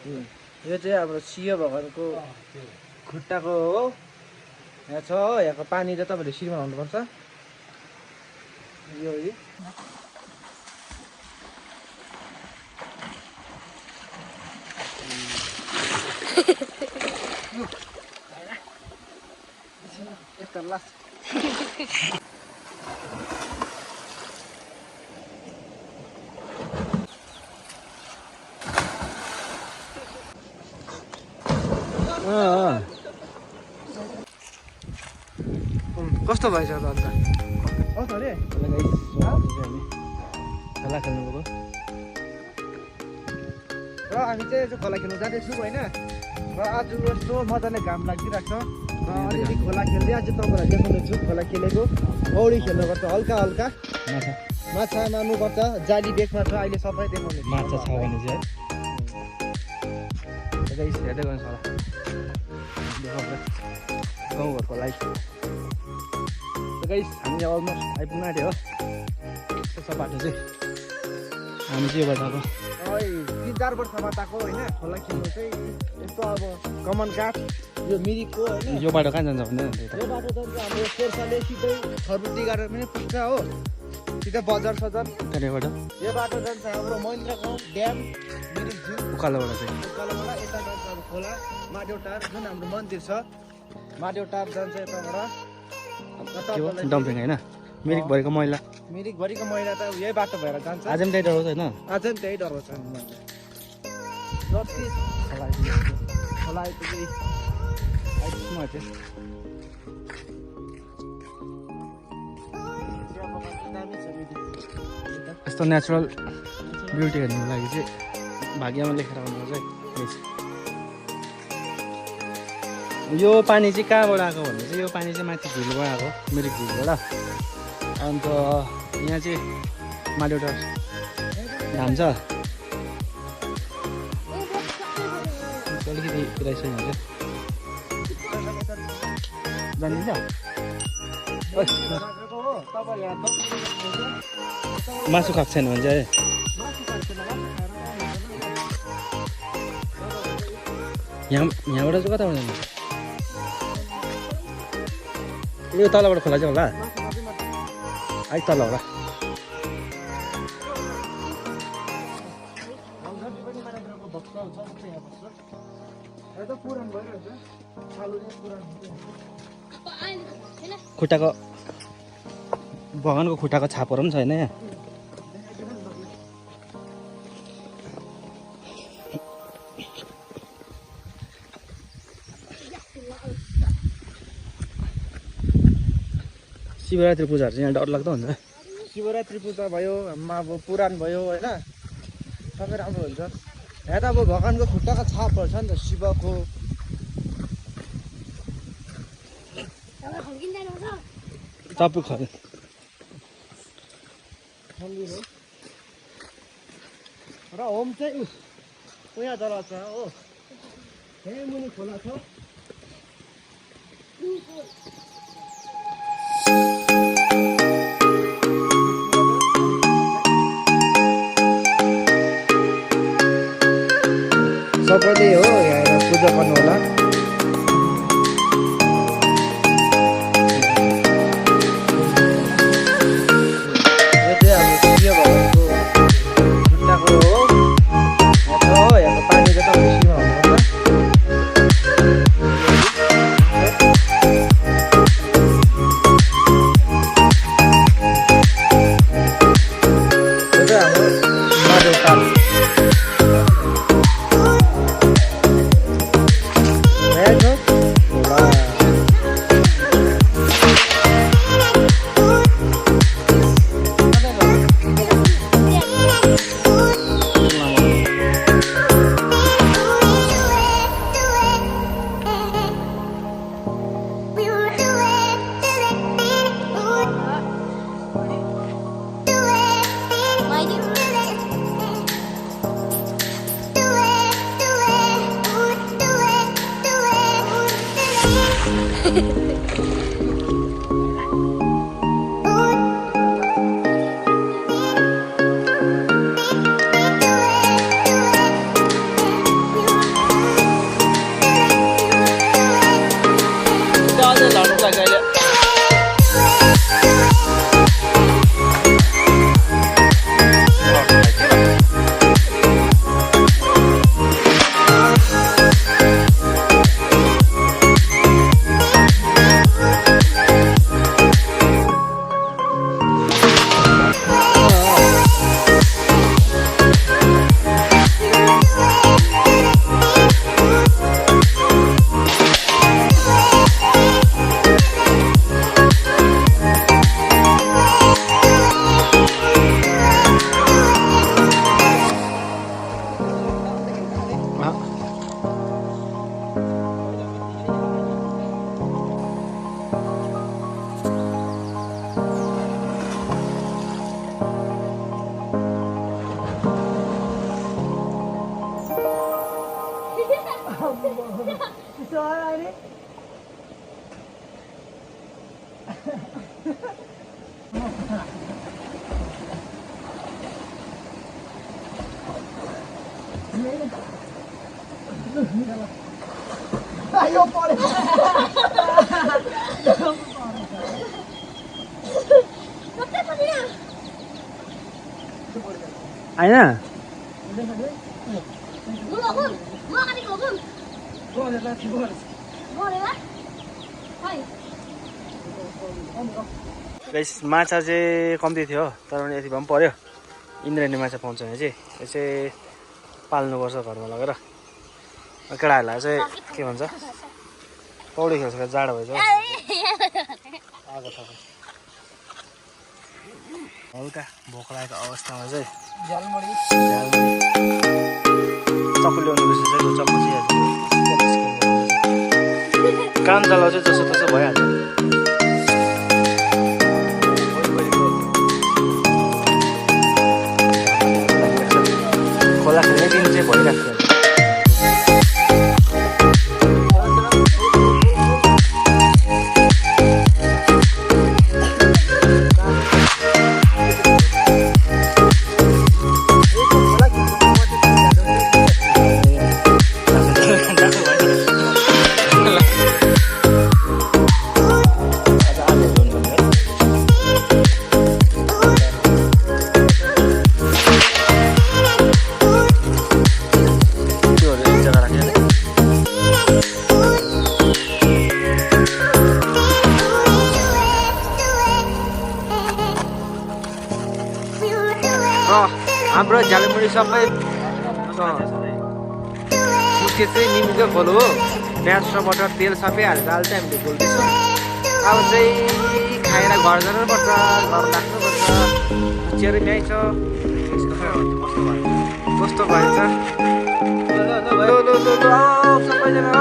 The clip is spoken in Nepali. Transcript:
यो चाहिँ हाम्रो शिव भगवानको खुट्टाको हो। यहाँ छ हो, यहाँको पानी चाहिँ तपाईँले शिरमा हाल्नुपर्छ। यो कस्तो भएछ त अन्त? कस्तो अरे खोला खेल्नु गएको र हामी चाहिँ यसो खोला खेल्नु जाँदैछौँ होइन। र आज यस्तो मजाले घाम लागिरहेको छ र अलिअलि खोला खेल्दै आज तपाईँहरूलाई देखाउँदैछु खोला खेलेको। पौडी खेल्नुपर्छ, हल्का हल्का माछा मार्नुपर्छ, जाली बेगमा छ अहिले सबै देखाउने। माछा छ भने चाहिँ हेर्दै गर्नुहोस् होला गाउँघरको लाइफ। गाइस हामी अलमोस्ट आइपुग्न आँट्यो हो। यस्तो छ बाटो चाहिँ। हामी चाहिँ यो बाटो 3-4 वर्ष बाटाको होइन खोला खेल्नु चाहिँ। यस्तो अब कमान काठ यो मिरिकको होइन। यो बाटो कहाँ जान्छ भन्दा यो बाटो जान्छ हाम्रो शेर्साले सिधै खरबुटी गाडेर पनि पुग्छ हो, सिधै बजार सजार। त्यहाँबाट यो बाटो जान्छ हाम्रो महेन्द्र गाउँ ड्याम मिरिक झिल उकालोबाट चाहिँ उकालोबाट यता जान्छ अब खोला माडेउटार जुन हाम्रो मन्दिर छ। माडेउटार जान्छ यताबाट डम्पिङ होइन मिरिकभरिको मैला। मिरिकभरिको मैला त यही बाटो भएर जान्छ। आज पनि त्यही डराउँछ होइन? आज पनि त्यही डराउँछ। जति खोला आइपुग्यो आइपुग्नु थियो। यस्तो नेचुरल ब्युटी हेर्नुको लागि चाहिँ भाग्यमा लेखेर आउनुपर्छ है। यो पानी चाहिँ कहाँबाट आएको भन्दा चाहिँ यो पानी चाहिँ माथि झिलबाट आएको, मिरिक झिलबाट। अन्त यहाँ चाहिँ माडेउटार धाम छ, अलिकति रहेछ यहाँ चाहिँ जानिन्छ। मासु खाएको छैन भने चाहिँ यहाँबाट चाहिँ कताबाट जान्छ? यो तलबाट खोला चाहिँ होला, अलिक तल होला। खुट्टाको भगवानको खुट्टाको छापहरू पनि छैन यहाँ। शिवरात्रि पूजाहरू चाहिँ यहाँ डरलाग्दो हुन्छ। शिवरात्रि पूजा भयो, अब पुराण भयो होइन, सबै राम्रो हुन्छ। यहाँ त अब भगवानको खुट्टाको छापहरू छ नि त शिवको। टपिक खल्यो र होम चाहिँ उहाँ जला छ हो, यहीँ मुनि खोला छ। सबैले हो यहाँ पूजा गर्नु होला। यो पऱ्यो होइन माछा चाहिँ कम्ती थियो तर पनि यति भए पनि पऱ्यो इन्द्रायणी माछा पाउँछ भने चाहिँ यो चाहिँ पाल्नुपर्छ घरमा लगेर केटाहरूलाई चाहिँ के भन्छ पौडी खेल्छ जाडो भएछ आगो तपाईँ हल्का भोक लागेको अवस्थामा चाहिँ चक्कु ल्याउनु बिर्सेछ चाहिँ चक्कु चाहिँ काम चलाउँछ जसो तसो भइहाल्छ खोला खेल्ने दिन चाहिँ भइरहेको छ हाम्रो झालमुरी सबै मुख्य चाहिँ निम्बुकै खोल हो प्याज टमाटर तेल सबै हालेर दाल चाहिँ हामीले खोल्दैछौँ अब चाहिँ खाएर घर जानुपर्छ घर लाग्नुपर्छ चेरो ल्याइछ कस्तो भएछ सबैजना